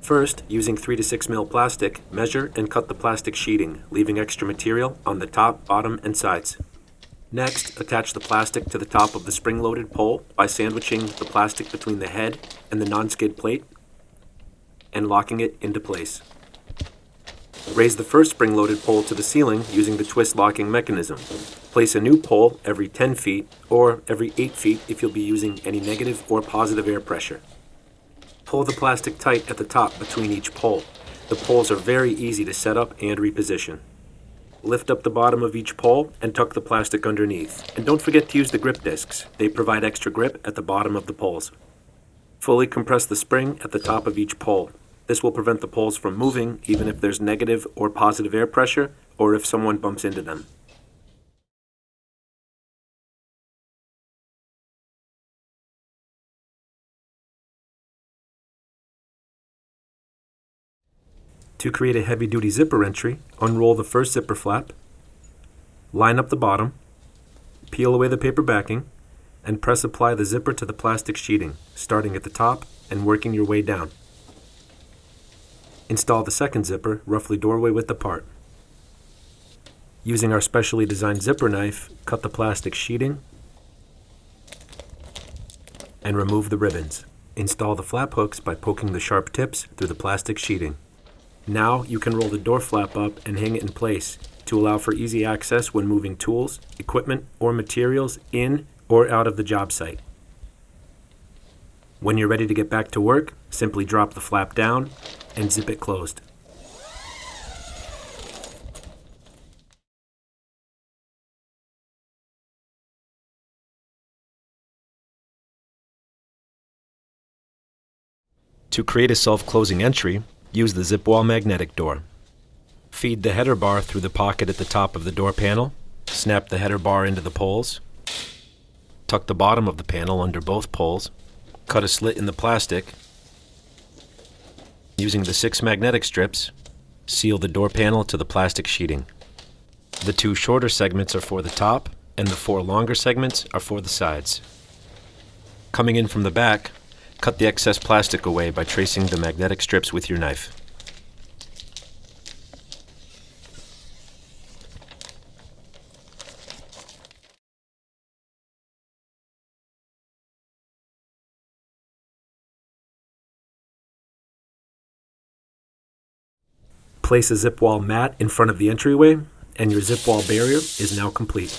First, using 3 to 6 mil plastic, measure and cut the plastic sheeting, leaving extra material on the top, bottom, and sides. Next, attach the plastic to the top of the spring-loaded pole by sandwiching the plastic between the head and the non-skid plate and locking it into place. Raise the first spring-loaded pole to the ceiling using the twist locking mechanism. Place a new pole every 10 feet or every 8 feet if you'll be using any negative or positive air pressure. Pull the plastic tight at the top between each pole. The poles are very easy to set up and reposition. Lift up the bottom of each pole and tuck the plastic underneath. And don't forget to use the grip discs. They provide extra grip at the bottom of the poles. Fully compress the spring at the top of each pole. This will prevent the poles from moving even if there's negative or positive air pressure or if someone bumps into them. To create a heavy-duty zipper entry, unroll the first zipper flap, line up the bottom, peel away the paper backing, and press apply the zipper to the plastic sheeting, starting at the top and working your way down. Install the second zipper, roughly doorway width apart. Using our specially designed zipper knife, cut the plastic sheeting and remove the ribbons. Install the flap hooks by poking the sharp tips through the plastic sheeting. Now you can roll the door flap up and hang it in place to allow for easy access when moving tools, equipment, or materials in or out of the job site. When you're ready to get back to work, simply drop the flap down and zip it closed. To create a self-closing entry, use the ZipWall magnetic door. Feed the header bar through the pocket at the top of the door panel. Snap the header bar into the poles. Tuck the bottom of the panel under both poles. Cut a slit in the plastic. Using the 6 magnetic strips, seal the door panel to the plastic sheeting. The 2 shorter segments are for the top, and the 4 longer segments are for the sides. Coming in from the back, cut the excess plastic away by tracing the magnetic strips with your knife. Place a ZipWall mat in front of the entryway, and your ZipWall barrier is now complete.